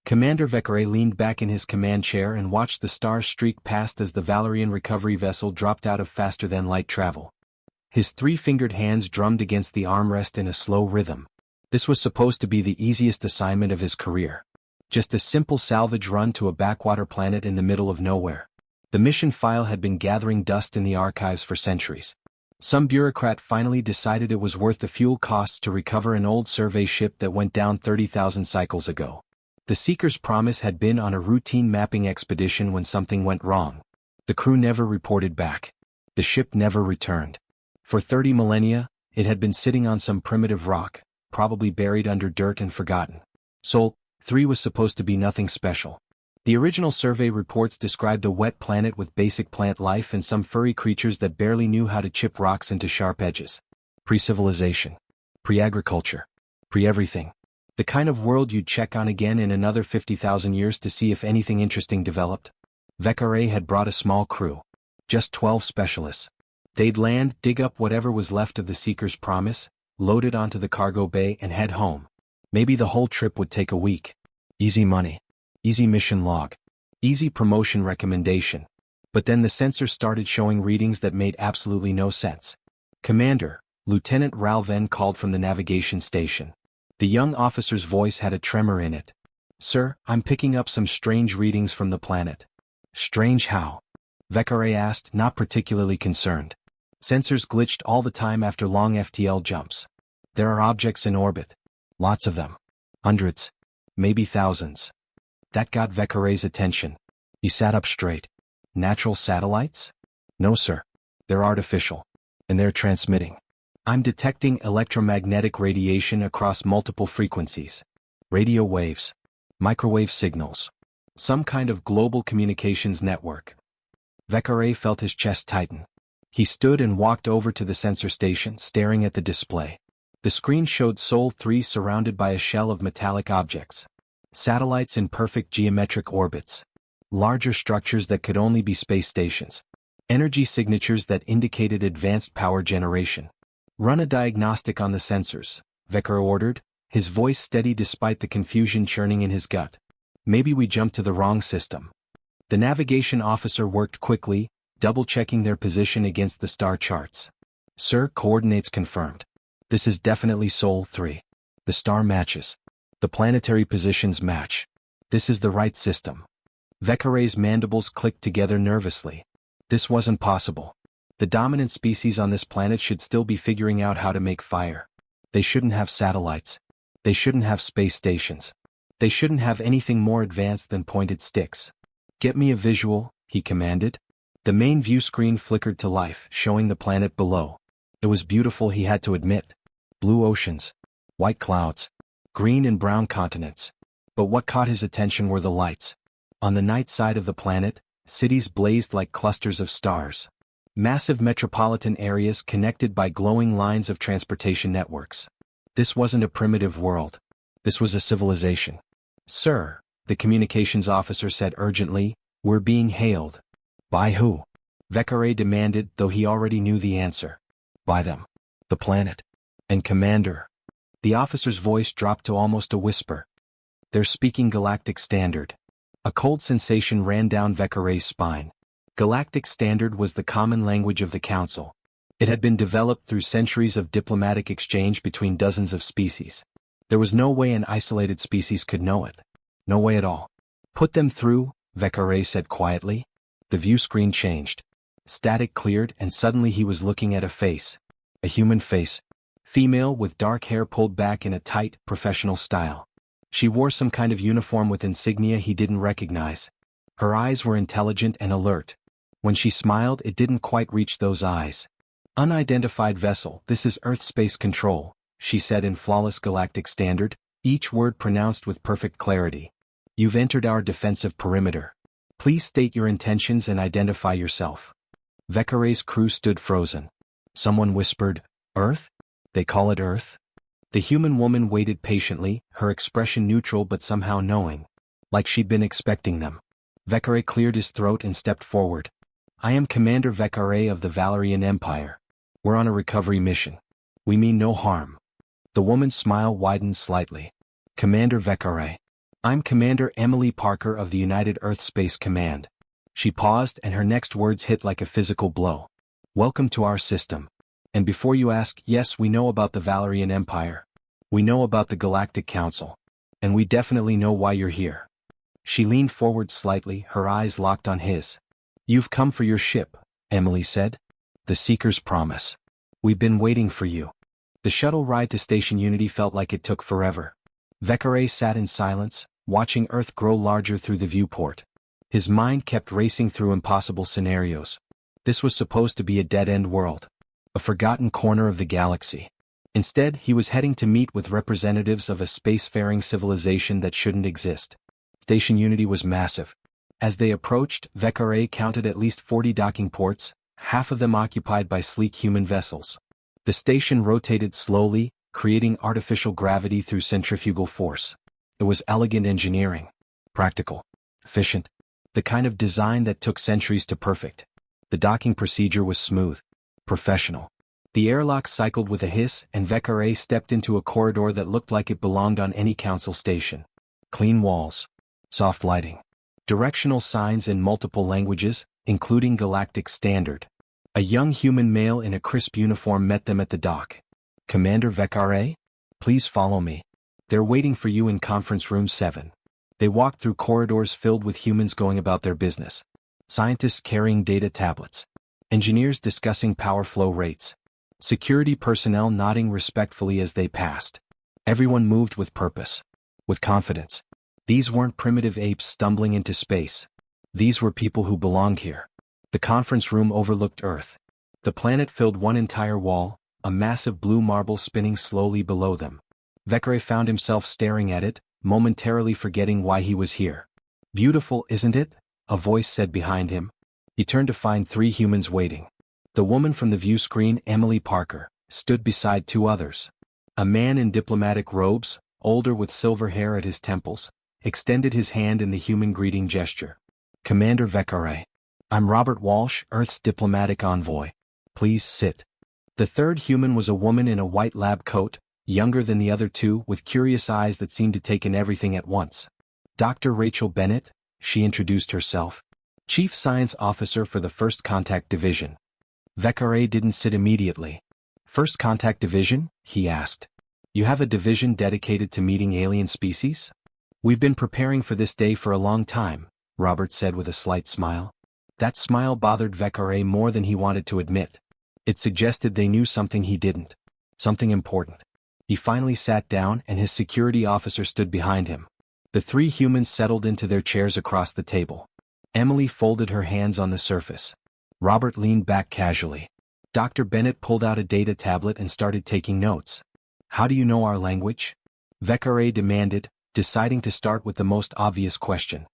Commander Vekare leaned back in his command chair and watched the stars streak past as the Valerian recovery vessel dropped out of faster-than-light travel. His three-fingered hands drummed against the armrest in a slow rhythm. This was supposed to be the easiest assignment of his career. Just a simple salvage run to a backwater planet in the middle of nowhere. The mission file had been gathering dust in the archives for centuries. Some bureaucrat finally decided it was worth the fuel costs to recover an old survey ship that went down 30,000 cycles ago. The Seeker's promise had been on a routine mapping expedition when something went wrong. The crew never reported back. The ship never returned. For 30 millennia, it had been sitting on some primitive rock, probably buried under dirt and forgotten. Sol 3 was supposed to be nothing special. The original survey reports described a wet planet with basic plant life and some furry creatures that barely knew how to chip rocks into sharp edges. Pre-civilization. Pre-agriculture. Pre-everything. The kind of world you'd check on again in another 50,000 years to see if anything interesting developed. Vekare had brought a small crew. Just 12 specialists. They'd land, dig up whatever was left of the Seeker's promise, load it onto the cargo bay and head home. Maybe the whole trip would take a week. Easy money. Easy mission log. Easy promotion recommendation. But then the sensors started showing readings that made absolutely no sense. Commander, Lieutenant Ralven called from the navigation station. The young officer's voice had a tremor in it. Sir, I'm picking up some strange readings from the planet. Strange how? Vekare asked, not particularly concerned. Sensors glitched all the time after long FTL jumps. There are objects in orbit. Lots of them. Hundreds. Maybe thousands. That got Vekare's attention. He sat up straight. Natural satellites? No, sir. They're artificial. And they're transmitting. I'm detecting electromagnetic radiation across multiple frequencies. Radio waves. Microwave signals. Some kind of global communications network. Vekare felt his chest tighten. He stood and walked over to the sensor station, staring at the display. The screen showed Sol 3 surrounded by a shell of metallic objects. Satellites in perfect geometric orbits. Larger structures that could only be space stations. Energy signatures that indicated advanced power generation. Run a diagnostic on the sensors, Vekare ordered, his voice steady despite the confusion churning in his gut. Maybe we jumped to the wrong system. The navigation officer worked quickly, double-checking their position against the star charts. Sir, coordinates confirmed. This is definitely Sol 3. The star matches. The planetary positions match. This is the right system. Vekare's mandibles clicked together nervously. This wasn't possible. The dominant species on this planet should still be figuring out how to make fire. They shouldn't have satellites. They shouldn't have space stations. They shouldn't have anything more advanced than pointed sticks. Get me a visual, he commanded. The main view screen flickered to life, showing the planet below. It was beautiful, he had to admit. Blue oceans. White clouds. Green and brown continents. But what caught his attention were the lights. On the night side of the planet, cities blazed like clusters of stars. Massive metropolitan areas connected by glowing lines of transportation networks. This wasn't a primitive world. This was a civilization. Sir, the communications officer said urgently, we're being hailed. By who? Vekare demanded, though he already knew the answer. By them. The planet. And Commander. The officer's voice dropped to almost a whisper. They're speaking Galactic Standard. A cold sensation ran down Vekare's spine. Galactic Standard was the common language of the Council. It had been developed through centuries of diplomatic exchange between dozens of species. There was no way an isolated species could know it. No way at all. Put them through, Vekare said quietly. The view screen changed. Static cleared and suddenly he was looking at a face. A human face. Female with dark hair pulled back in a tight, professional style. She wore some kind of uniform with insignia he didn't recognize. Her eyes were intelligent and alert. When she smiled, it didn't quite reach those eyes. Unidentified vessel, this is Earth Space Control, she said in flawless Galactic Standard, each word pronounced with perfect clarity. You've entered our defensive perimeter. Please state your intentions and identify yourself. Vekare's crew stood frozen. Someone whispered, Earth? They call it Earth? The human woman waited patiently, her expression neutral but somehow knowing. Like she'd been expecting them. Vekare cleared his throat and stepped forward. I am Commander Vekare of the Valerian Empire. We're on a recovery mission. We mean no harm. The woman's smile widened slightly. Commander Vekare. I'm Commander Emily Parker of the United Earth Space Command. She paused and her next words hit like a physical blow. Welcome to our system. And before you ask, yes, we know about the Valerian Empire. We know about the Galactic Council. And we definitely know why you're here. She leaned forward slightly, her eyes locked on his. You've come for your ship, Emily said. The Seeker's Promise. We've been waiting for you. The shuttle ride to Station Unity felt like it took forever. Vekare sat in silence, watching Earth grow larger through the viewport. His mind kept racing through impossible scenarios. This was supposed to be a dead-end world. A forgotten corner of the galaxy. Instead, he was heading to meet with representatives of a spacefaring civilization that shouldn't exist. Station Unity was massive. As they approached, Vekare counted at least 40 docking ports, half of them occupied by sleek human vessels. The station rotated slowly, creating artificial gravity through centrifugal force. It was elegant engineering. Practical. Efficient. The kind of design that took centuries to perfect. The docking procedure was smooth. Professional. The airlock cycled with a hiss and Vekare stepped into a corridor that looked like it belonged on any council station. Clean walls. Soft lighting. Directional signs in multiple languages, including Galactic Standard. A young human male in a crisp uniform met them at the dock. Commander Vekare? Please follow me. They're waiting for you in Conference Room 7. They walked through corridors filled with humans going about their business. Scientists carrying data tablets. Engineers discussing power flow rates. Security personnel nodding respectfully as they passed. Everyone moved with purpose. With confidence. These weren't primitive apes stumbling into space. These were people who belonged here. The conference room overlooked Earth. The planet filled one entire wall, a massive blue marble spinning slowly below them. Vekare found himself staring at it, momentarily forgetting why he was here. Beautiful, isn't it? A voice said behind him. He turned to find 3 humans waiting. The woman from the view screen, Emily Parker, stood beside 2 others. A man in diplomatic robes, older with silver hair at his temples, extended his hand in the human greeting gesture. Commander Vekare. I'm Robert Walsh, Earth's diplomatic envoy. Please sit. The third human was a woman in a white lab coat, younger than the other 2, with curious eyes that seemed to take in everything at once. Dr. Rachel Bennett, she introduced herself. Chief Science Officer for the First Contact Division. Vekare didn't sit immediately. First Contact Division? He asked. You have a division dedicated to meeting alien species? We've been preparing for this day for a long time, Robert said with a slight smile. That smile bothered Vekare more than he wanted to admit. It suggested they knew something he didn't. Something important. He finally sat down and his security officer stood behind him. The 3 humans settled into their chairs across the table. Emily folded her hands on the surface. Robert leaned back casually. Dr. Bennett pulled out a data tablet and started taking notes. How do you know our language? Vekare demanded, deciding to start with the most obvious question.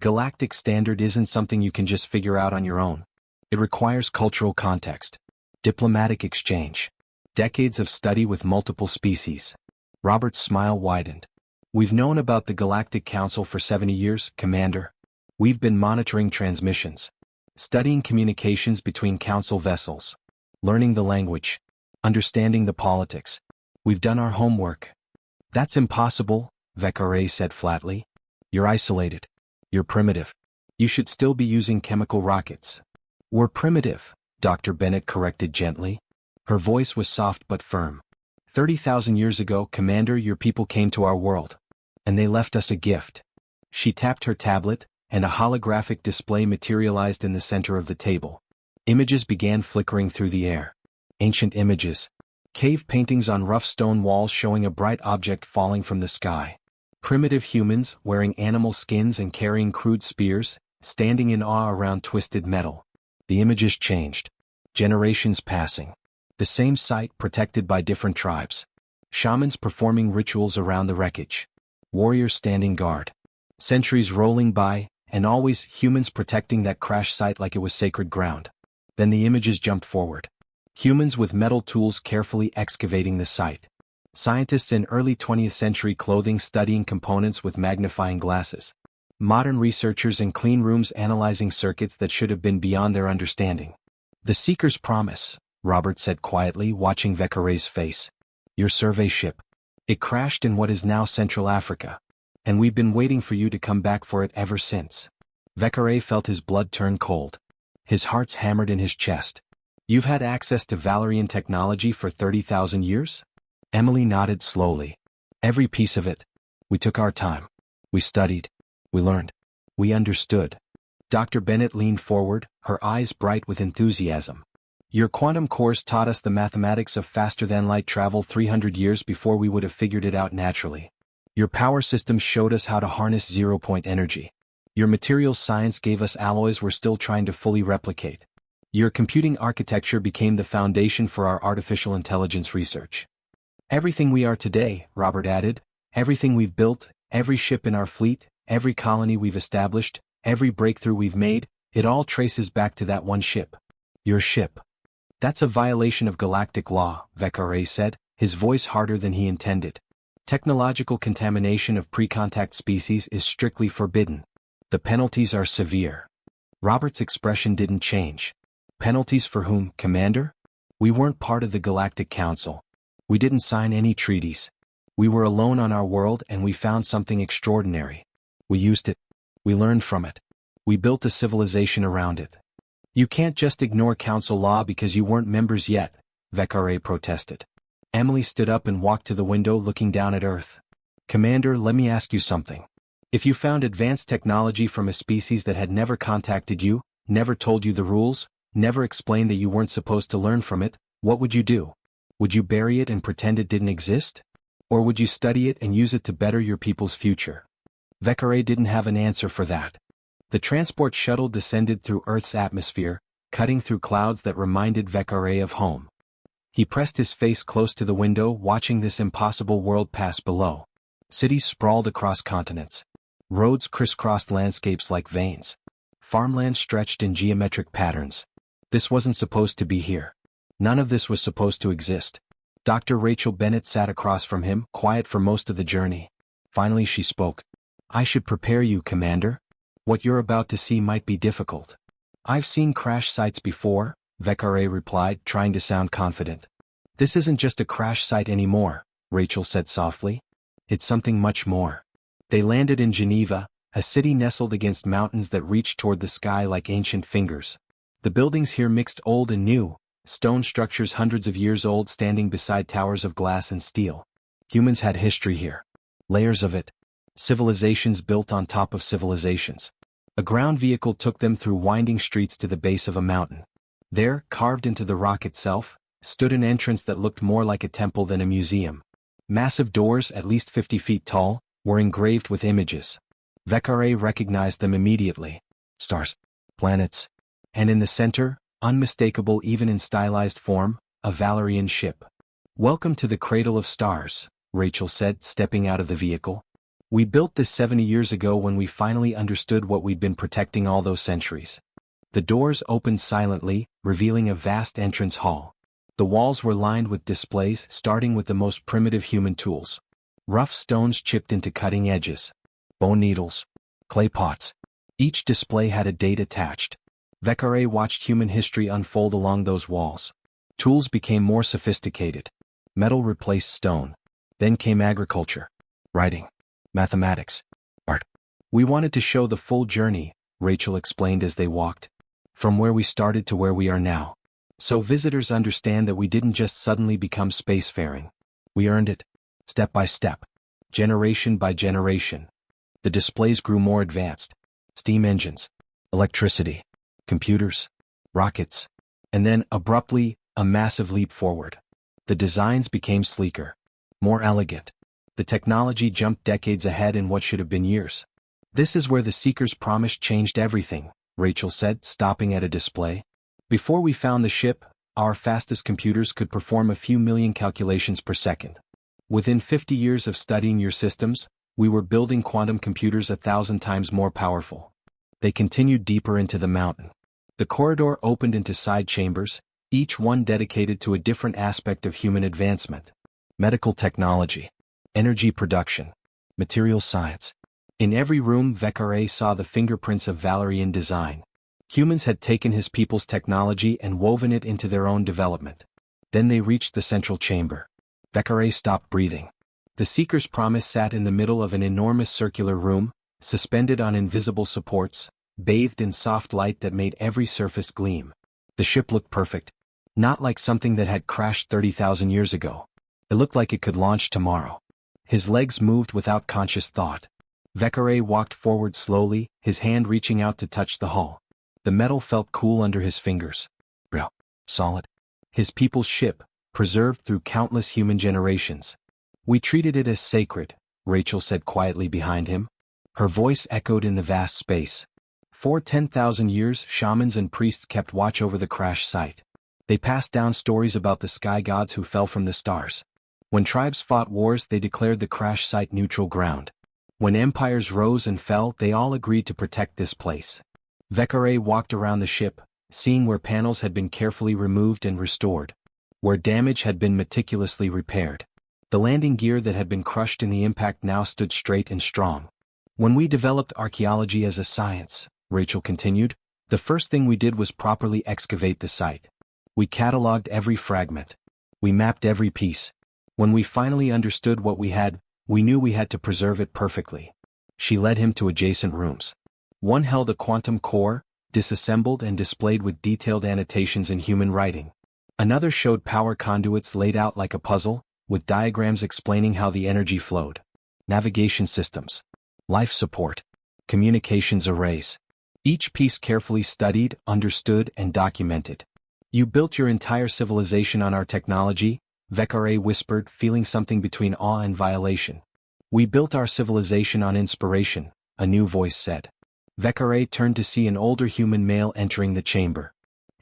Galactic Standard isn't something you can just figure out on your own. It requires cultural context. Diplomatic exchange. Decades of study with multiple species. Robert's smile widened. We've known about the Galactic Council for 70 years, Commander. We've been monitoring transmissions. Studying communications between Council vessels. Learning the language. Understanding the politics. We've done our homework. That's impossible, Vekare said flatly. You're isolated. You're primitive. You should still be using chemical rockets. We're primitive, Dr. Bennett corrected gently. Her voice was soft but firm. 30,000 years ago, Commander, your people came to our world. And they left us a gift. She tapped her tablet, and a holographic display materialized in the center of the table. Images began flickering through the air. Ancient images. Cave paintings on rough stone walls showing a bright object falling from the sky. Primitive humans, wearing animal skins and carrying crude spears, standing in awe around twisted metal. The images changed. Generations passing. The same site protected by different tribes. Shamans performing rituals around the wreckage. Warriors standing guard. Centuries rolling by, and always humans protecting that crash site like it was sacred ground. Then the images jumped forward. Humans with metal tools carefully excavating the site. Scientists in early 20th century clothing studying components with magnifying glasses. Modern researchers in clean rooms analyzing circuits that should have been beyond their understanding. The Seeker's Promise, Robert said quietly, watching Vekare's face. Your survey ship. It crashed in what is now Central Africa. And we've been waiting for you to come back for it ever since. Vekare felt his blood turn cold. His heart's hammered in his chest. You've had access to Valerian technology for 30,000 years? Emily nodded slowly. Every piece of it. We took our time. We studied. We learned. We understood. Dr. Bennett leaned forward, her eyes bright with enthusiasm. Your quantum course taught us the mathematics of faster-than-light travel 300 years before we would have figured it out naturally. Your power systems showed us how to harness zero-point energy. Your materials science gave us alloys we're still trying to fully replicate. Your computing architecture became the foundation for our artificial intelligence research. Everything we are today, Robert added, everything we've built, every ship in our fleet, every colony we've established, every breakthrough we've made, it all traces back to that one ship. Your ship. That's a violation of galactic law, Vekare said, his voice harder than he intended. Technological contamination of pre-contact species is strictly forbidden. The penalties are severe. Robert's expression didn't change. Penalties for whom, Commander? We weren't part of the Galactic Council. We didn't sign any treaties. We were alone on our world and we found something extraordinary. We used it. We learned from it. We built a civilization around it. You can't just ignore council law because you weren't members yet, Vekare protested. Emily stood up and walked to the window looking down at Earth. Commander, let me ask you something. If you found advanced technology from a species that had never contacted you, never told you the rules, never explained that you weren't supposed to learn from it, what would you do? Would you bury it and pretend it didn't exist? Or would you study it and use it to better your people's future? Vekare didn't have an answer for that. The transport shuttle descended through Earth's atmosphere, cutting through clouds that reminded Vekare of home. He pressed his face close to the window, watching this impossible world pass below. Cities sprawled across continents. Roads crisscrossed landscapes like veins. Farmland stretched in geometric patterns. This wasn't supposed to be here. None of this was supposed to exist. Dr. Rachel Bennett sat across from him, quiet for most of the journey. Finally she spoke. I should prepare you, Commander. What you're about to see might be difficult. I've seen crash sites before, Vekare replied, trying to sound confident. This isn't just a crash site anymore, Rachel said softly. It's something much more. They landed in Geneva, a city nestled against mountains that reached toward the sky like ancient fingers. The buildings here mixed old and new, stone structures hundreds of years old standing beside towers of glass and steel. Humans had history here. Layers of it. Civilizations built on top of civilizations. A ground vehicle took them through winding streets to the base of a mountain. There, carved into the rock itself, stood an entrance that looked more like a temple than a museum. Massive doors, at least 50 feet tall, were engraved with images. Vekare recognized them immediately. Stars. Planets. And in the center, unmistakable even in stylized form, a Valerian ship. Welcome to the Cradle of Stars, Rachel said, stepping out of the vehicle. We built this 70 years ago when we finally understood what we'd been protecting all those centuries. The doors opened silently, revealing a vast entrance hall. The walls were lined with displays, starting with the most primitive human tools. Rough stones chipped into cutting edges. Bone needles. Clay pots. Each display had a date attached. Vekare watched human history unfold along those walls. Tools became more sophisticated. Metal replaced stone. Then came agriculture. Writing. Mathematics. Art. We wanted to show the full journey, Rachel explained as they walked. From where we started to where we are now. So visitors understand that we didn't just suddenly become spacefaring. We earned it. Step by step. Generation by generation. The displays grew more advanced. Steam engines. Electricity. Computers. Rockets. And then, abruptly, a massive leap forward. The designs became sleeker. More elegant. The technology jumped decades ahead in what should have been years. This is where the Seeker's promise changed everything, Rachel said, stopping at a display. Before we found the ship, our fastest computers could perform a few million calculations per second. Within 50 years of studying your systems, we were building quantum computers 1,000 times more powerful. They continued deeper into the mountain. The corridor opened into side chambers, each one dedicated to a different aspect of human advancement. Medical technology. Energy production. Material science. In every room Vekare saw the fingerprints of Valerian design. Humans had taken his people's technology and woven it into their own development. Then they reached the central chamber. Vekare stopped breathing. The Seeker's Promise sat in the middle of an enormous circular room, suspended on invisible supports, bathed in soft light that made every surface gleam. The ship looked perfect. Not like something that had crashed 30,000 years ago. It looked like it could launch tomorrow. His legs moved without conscious thought. Vekare walked forward slowly, his hand reaching out to touch the hull. The metal felt cool under his fingers. Real. Solid. His people's ship, preserved through countless human generations. We treated it as sacred, Rachel said quietly behind him. Her voice echoed in the vast space. For 10,000 years, shamans and priests kept watch over the crash site. They passed down stories about the sky gods who fell from the stars. When tribes fought wars, they declared the crash site neutral ground. When empires rose and fell, they all agreed to protect this place. Vekare walked around the ship, seeing where panels had been carefully removed and restored, where damage had been meticulously repaired. The landing gear that had been crushed in the impact now stood straight and strong. When we developed archaeology as a science, Rachel continued, the first thing we did was properly excavate the site. We cataloged every fragment. We mapped every piece. When we finally understood what we had, we knew we had to preserve it perfectly. She led him to adjacent rooms. One held a quantum core, disassembled and displayed with detailed annotations in human writing. Another showed power conduits laid out like a puzzle, with diagrams explaining how the energy flowed. Navigation systems. Life support. Communications arrays. Each piece carefully studied, understood, and documented. You built your entire civilization on our technology, Vekare whispered, feeling something between awe and violation. We built our civilization on inspiration, a new voice said. Vekare turned to see an older human male entering the chamber.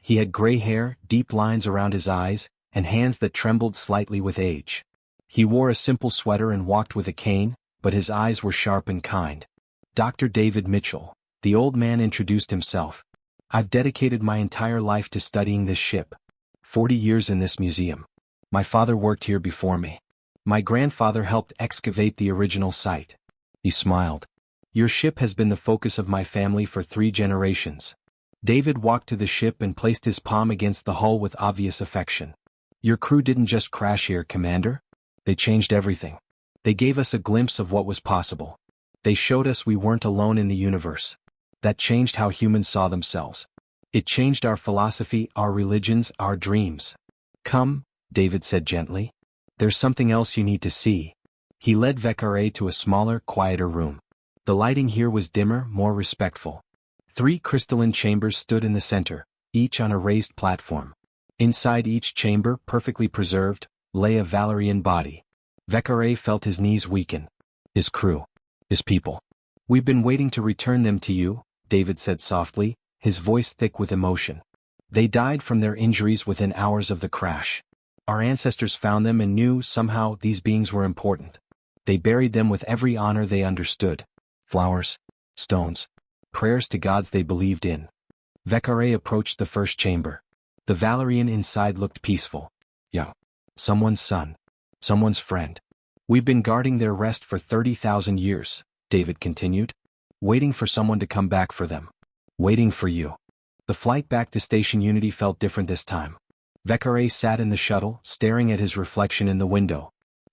He had gray hair, deep lines around his eyes, and hands that trembled slightly with age. He wore a simple sweater and walked with a cane, but his eyes were sharp and kind. Dr. David Mitchell, the old man introduced himself. I've dedicated my entire life to studying this ship. 40 years in this museum. My father worked here before me. My grandfather helped excavate the original site. He smiled. Your ship has been the focus of my family for 3 generations. David walked to the ship and placed his palm against the hull with obvious affection. Your crew didn't just crash here, Commander. They changed everything. They gave us a glimpse of what was possible. They showed us we weren't alone in the universe. That changed how humans saw themselves. It changed our philosophy, our religions, our dreams. Come, David said gently. There's something else you need to see. He led Vekare to a smaller, quieter room. The lighting here was dimmer, more respectful. 3 crystalline chambers stood in the center, each on a raised platform. Inside each chamber, perfectly preserved, lay a Valerian body. Vekare felt his knees weaken. His crew. His people. We've been waiting to return them to you, David said softly, his voice thick with emotion. They died from their injuries within hours of the crash. Our ancestors found them and knew somehow these beings were important. They buried them with every honor they understood. Flowers, stones, prayers to gods they believed in. Vekare approached the first chamber. The Valerian inside looked peaceful. Young. Someone's son. Someone's friend. We've been guarding their rest for 30,000 years, David continued. Waiting for someone to come back for them. Waiting for you. The flight back to Station Unity felt different this time. Vekare sat in the shuttle, staring at his reflection in the window.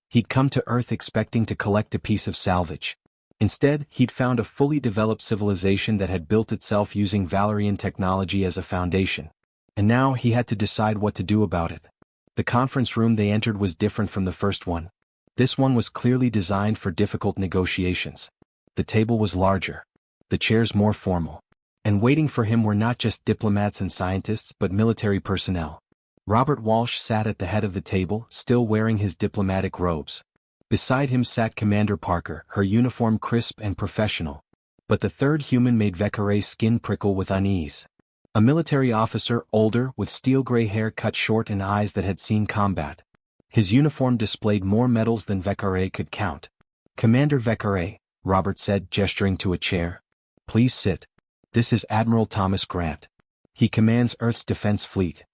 He'd come to Earth expecting to collect a piece of salvage. Instead, he'd found a fully developed civilization that had built itself using Valerian technology as a foundation. And now he had to decide what to do about it. The conference room they entered was different from the first one. This one was clearly designed for difficult negotiations. The table was larger. The chairs more formal. And waiting for him were not just diplomats and scientists but military personnel. Robert Walsh sat at the head of the table, still wearing his diplomatic robes. Beside him sat Commander Parker, her uniform crisp and professional. But the third human made Vekare's skin prickle with unease. A military officer, older, with steel-gray hair cut short and eyes that had seen combat. His uniform displayed more medals than Vekare could count. Commander Vekare, Robert said, gesturing to a chair. Please sit. This is Admiral Thomas Grant. He commands Earth's defense fleet.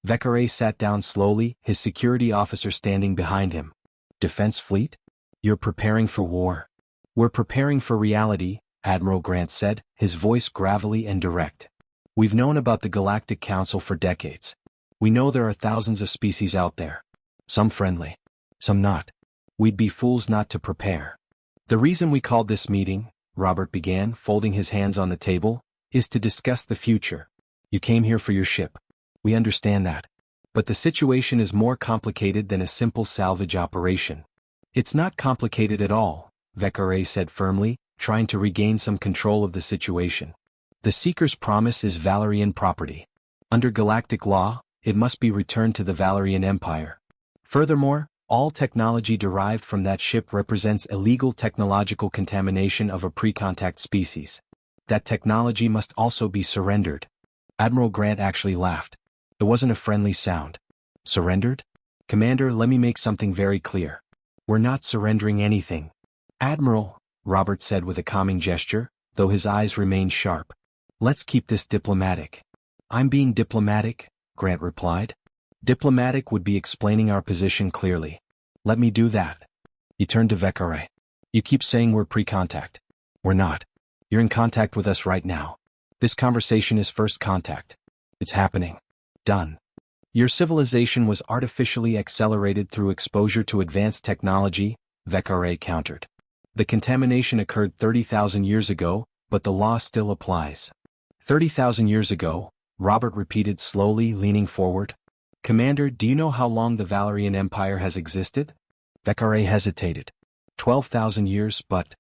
Vekare sat down slowly, his security officer standing behind him. Defense fleet? You're preparing for war. We're preparing for reality, Admiral Grant said, his voice gravelly and direct. We've known about the Galactic Council for decades. We know there are thousands of species out there. Some friendly. Some not. We'd be fools not to prepare. The reason we called this meeting, Robert began, folding his hands on the table, is to discuss the future. You came here for your ship. We understand that. But the situation is more complicated than a simple salvage operation. It's not complicated at all, Vekare said firmly, trying to regain some control of the situation. The Seeker's promise is Valerian property. Under galactic law, it must be returned to the Valerian Empire. Furthermore, all technology derived from that ship represents illegal technological contamination of a pre-contact species. That technology must also be surrendered. Admiral Grant actually laughed. It wasn't a friendly sound. Surrendered? Commander, let me make something very clear. We're not surrendering anything. Admiral, Robert said with a calming gesture, though his eyes remained sharp. Let's keep this diplomatic. I'm being diplomatic, Grant replied. Diplomatic would be explaining our position clearly. Let me do that. He turned to Vekare. You keep saying we're pre-contact. We're not. You're in contact with us right now. This conversation is first contact. It's happening. Done. Your civilization was artificially accelerated through exposure to advanced technology, Vekare countered. The contamination occurred 30,000 years ago, but the law still applies. 30,000 years ago, Robert repeated slowly, leaning forward. Commander, do you know how long the Valerian Empire has existed? Vekare hesitated. 12,000 years, but...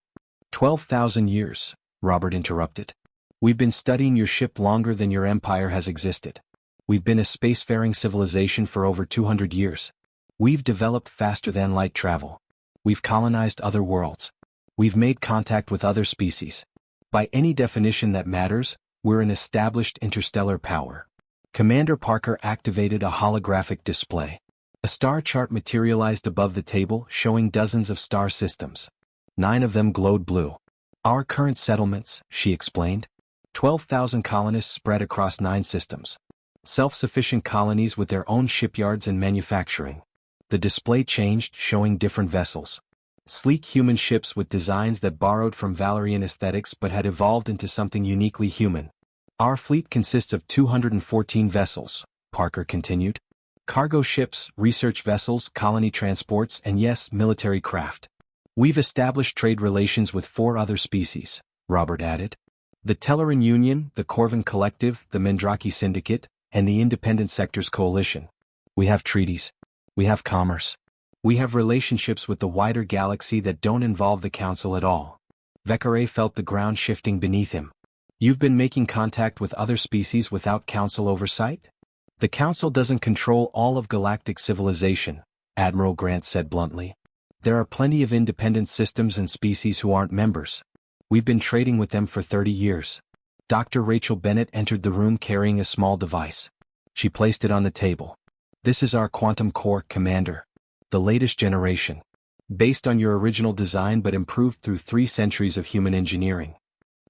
12,000 years, Robert interrupted. We've been studying your ship longer than your empire has existed. We've been a spacefaring civilization for over 200 years. We've developed faster than light travel. We've colonized other worlds. We've made contact with other species. By any definition that matters, we're an established interstellar power. Commander Parker activated a holographic display. A star chart materialized above the table, showing dozens of star systems. 9 of them glowed blue. Our current settlements, she explained. 12,000 colonists spread across 9 systems. Self-sufficient colonies with their own shipyards and manufacturing. The display changed, showing different vessels. Sleek human ships with designs that borrowed from Valerian aesthetics but had evolved into something uniquely human. Our fleet consists of 214 vessels, Parker continued. Cargo ships, research vessels, colony transports, and yes, military craft. We've established trade relations with 4 other species, Robert added. The Telleran Union, the Corvin Collective, the Mendraki Syndicate, and the Independent Sectors Coalition. We have treaties. We have commerce. We have relationships with the wider galaxy that don't involve the Council at all. Vekare felt the ground shifting beneath him. You've been making contact with other species without Council oversight? The Council doesn't control all of galactic civilization, Admiral Grant said bluntly. There are plenty of independent systems and species who aren't members. We've been trading with them for 30 years. Dr. Rachel Bennett entered the room carrying a small device. She placed it on the table. This is our quantum core, Commander. The latest generation. Based on your original design but improved through 3 centuries of human engineering.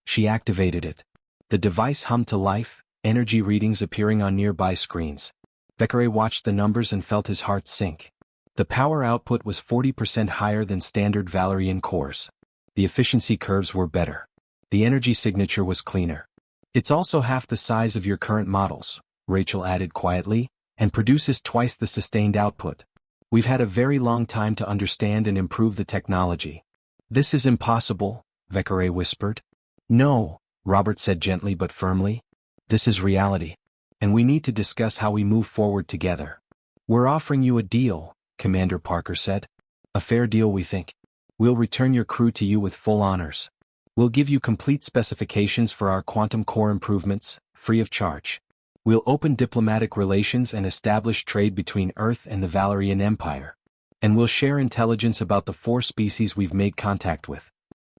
She activated it. The device hummed to life, energy readings appearing on nearby screens. Vekare watched the numbers and felt his heart sink. The power output was 40% higher than standard Valerian cores. The efficiency curves were better. The energy signature was cleaner. It's also half the size of your current models, Rachel added quietly, and produces twice the sustained output. We've had a very long time to understand and improve the technology. This is impossible, Vekare whispered. No, Robert said gently but firmly. This is reality. And we need to discuss how we move forward together. We're offering you a deal, Commander Parker said. A fair deal, we think. We'll return your crew to you with full honors. We'll give you complete specifications for our quantum core improvements, free of charge. We'll open diplomatic relations and establish trade between Earth and the Valerian Empire. And we'll share intelligence about the 4 species we've made contact with.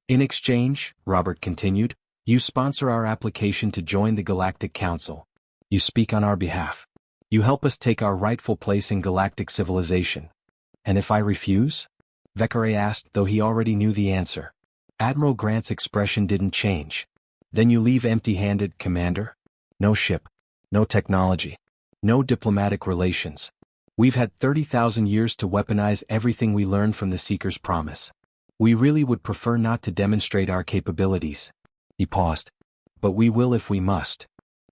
In exchange, Robert continued, you sponsor our application to join the Galactic Council. You speak on our behalf. You help us take our rightful place in galactic civilization. And if I refuse? Vekare asked, though he already knew the answer. Admiral Grant's expression didn't change. Then you leave empty-handed, Commander? No ship. No technology. No diplomatic relations. We've had 30,000 years to weaponize everything we learned from the Seeker's promise. We really would prefer not to demonstrate our capabilities. He paused. But we will if we must.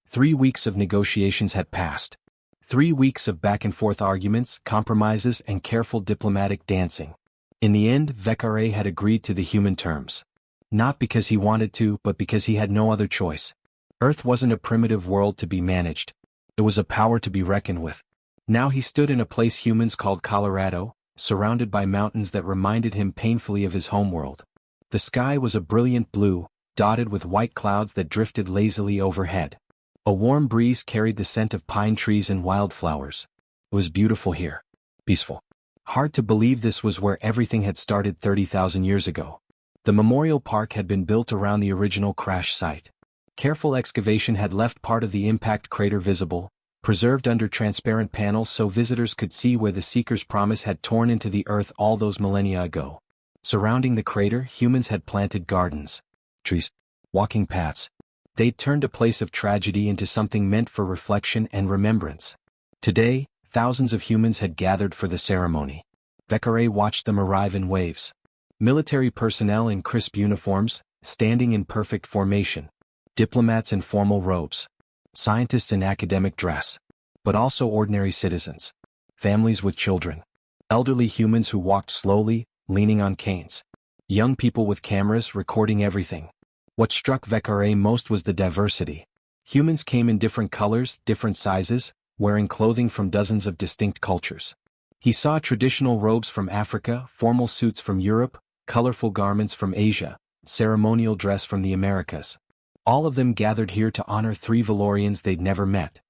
3 weeks of negotiations had passed. 3 weeks of back-and-forth arguments, compromises, and careful diplomatic dancing. In the end, Vekare had agreed to the human terms. Not because he wanted to, but because he had no other choice. Earth wasn't a primitive world to be managed. It was a power to be reckoned with. Now he stood in a place humans called Colorado, surrounded by mountains that reminded him painfully of his homeworld. The sky was a brilliant blue, dotted with white clouds that drifted lazily overhead. A warm breeze carried the scent of pine trees and wildflowers. It was beautiful here. Peaceful. Hard to believe this was where everything had started 30,000 years ago. The memorial park had been built around the original crash site. Careful excavation had left part of the impact crater visible, preserved under transparent panels so visitors could see where the Seeker's promise had torn into the earth all those millennia ago. Surrounding the crater, humans had planted gardens, trees, walking paths. They'd turned a place of tragedy into something meant for reflection and remembrance. Today, thousands of humans had gathered for the ceremony. Vekare watched them arrive in waves. Military personnel in crisp uniforms, standing in perfect formation. Diplomats in formal robes. Scientists in academic dress. But also ordinary citizens. Families with children. Elderly humans who walked slowly, leaning on canes. Young people with cameras recording everything. What struck Vekare most was the diversity. Humans came in different colors, different sizes, wearing clothing from dozens of distinct cultures. He saw traditional robes from Africa, formal suits from Europe, colorful garments from Asia, ceremonial dress from the Americas. All of them gathered here to honor 3 Valorians they'd never met.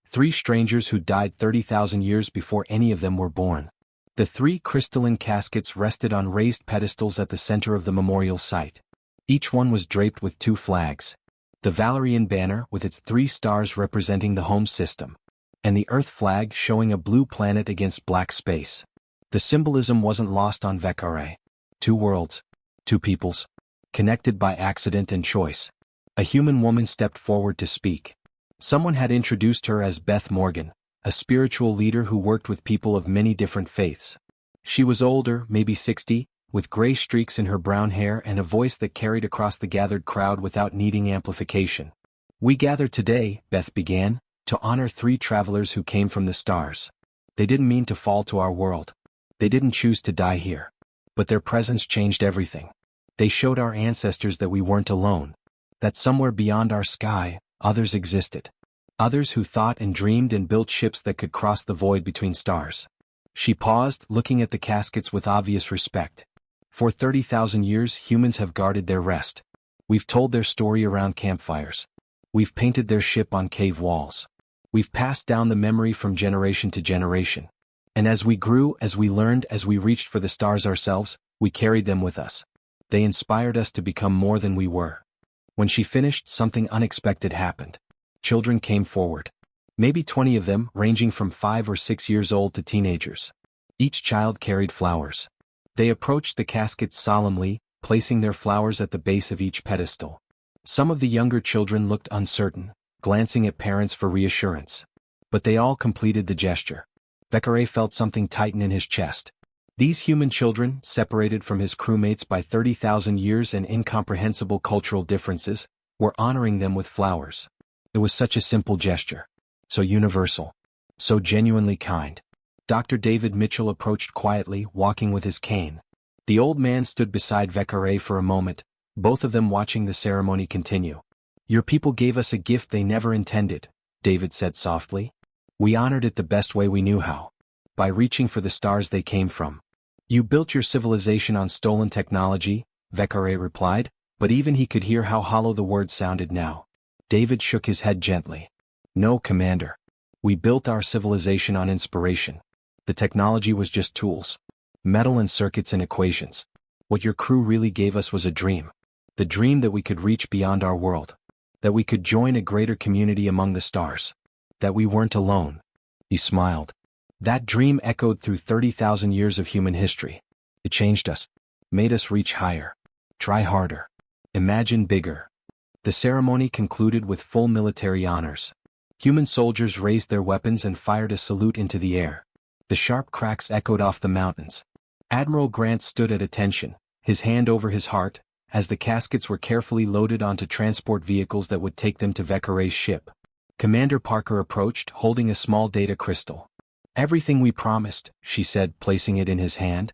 3 strangers who died 30,000 years before any of them were born. The 3 crystalline caskets rested on raised pedestals at the center of the memorial site. Each one was draped with 2 flags. The Valorian banner with its 3 stars representing the home system. And the Earth flag showing a blue planet against black space. The symbolism wasn't lost on Vekare. 2 worlds. 2 peoples. Connected by accident and choice. A human woman stepped forward to speak. Someone had introduced her as Beth Morgan, a spiritual leader who worked with people of many different faiths. She was older, maybe 60, with gray streaks in her brown hair and a voice that carried across the gathered crowd without needing amplification. "We gather today," Beth began, "to honor 3 travelers who came from the stars. They didn't mean to fall to our world. They didn't choose to die here. But their presence changed everything. They showed our ancestors that we weren't alone. That somewhere beyond our sky, others existed. Others who thought and dreamed and built ships that could cross the void between stars." She paused, looking at the caskets with obvious respect. For 30,000 years, humans have guarded their rest. We've told their story around campfires. We've painted their ship on cave walls. We've passed down the memory from generation to generation. And as we grew, as we learned, as we reached for the stars ourselves, we carried them with us. They inspired us to become more than we were. When she finished, something unexpected happened. Children came forward. Maybe 20 of them, ranging from 5 or 6 years old to teenagers. Each child carried flowers. They approached the caskets solemnly, placing their flowers at the base of each pedestal. Some of the younger children looked uncertain, glancing at parents for reassurance. But they all completed the gesture. Vekare felt something tighten in his chest. These human children, separated from his crewmates by 30,000 years and incomprehensible cultural differences, were honoring them with flowers. It was such a simple gesture. So universal. So genuinely kind. Dr. David Mitchell approached quietly, walking with his cane. The old man stood beside Vekare for a moment, both of them watching the ceremony continue. "Your people gave us a gift they never intended," David said softly. "We honored it the best way we knew how. By reaching for the stars they came from. You built your civilization on stolen technology," Vekare replied, but even he could hear how hollow the words sounded now. David shook his head gently. "No, Commander. We built our civilization on inspiration. The technology was just tools. Metal and circuits and equations. What your crew really gave us was a dream. The dream that we could reach beyond our world. That we could join a greater community among the stars. That we weren't alone." He smiled. "That dream echoed through 30,000 years of human history. It changed us. Made us reach higher. Try harder. Imagine bigger." The ceremony concluded with full military honors. Human soldiers raised their weapons and fired a salute into the air. The sharp cracks echoed off the mountains. Admiral Grant stood at attention, his hand over his heart, as the caskets were carefully loaded onto transport vehicles that would take them to Vekare's ship. Commander Parker approached, holding a small data crystal. "Everything we promised," she said, placing it in his hand.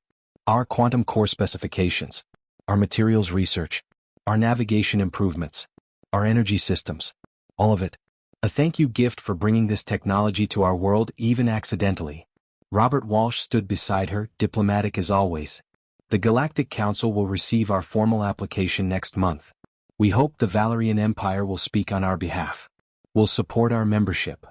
Our quantum core specifications, our materials research, our navigation improvements, our energy systems, all of it. A thank you gift for bringing this technology to our world even accidentally. Robert Walsh stood beside her, diplomatic as always. The Galactic Council will receive our formal application next month. We hope the Valerian Empire will speak on our behalf. We'll support our membership.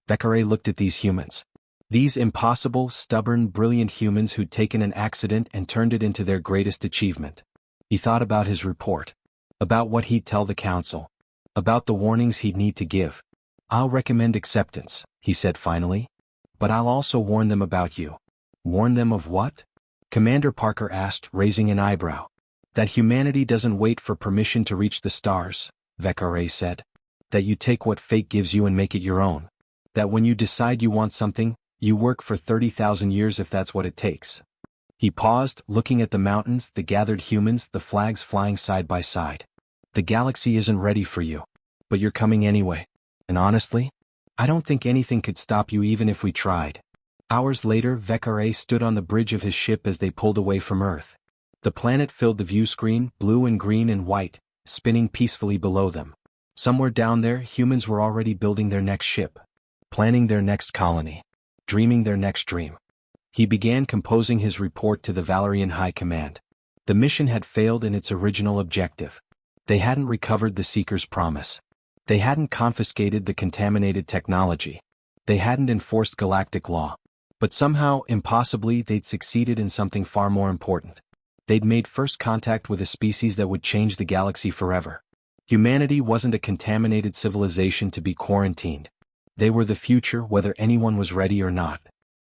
Thackeray looked at these humans. These impossible, stubborn, brilliant humans who'd taken an accident and turned it into their greatest achievement. He thought about his report. About what he'd tell the council. About the warnings he'd need to give. I'll recommend acceptance, he said finally. But I'll also warn them about you. Warn them of what? Commander Parker asked, raising an eyebrow. That humanity doesn't wait for permission to reach the stars, Thackeray said. That you take what fate gives you and make it your own. That when you decide you want something, you work for 30,000 years if that's what it takes. He paused, looking at the mountains, the gathered humans, the flags flying side by side. The galaxy isn't ready for you. But you're coming anyway. And honestly, I don't think anything could stop you even if we tried. Hours later, Thackeray stood on the bridge of his ship as they pulled away from Earth. The planet filled the view screen, blue and green and white, spinning peacefully below them. Somewhere down there, humans were already building their next ship. Planning their next colony. Dreaming their next dream. He began composing his report to the Valerian High Command. The mission had failed in its original objective. They hadn't recovered the Seeker's promise. They hadn't confiscated the contaminated technology. They hadn't enforced galactic law. But somehow, impossibly, they'd succeeded in something far more important. They'd made first contact with a species that would change the galaxy forever. Humanity wasn't a contaminated civilization to be quarantined. They were the future, whether anyone was ready or not.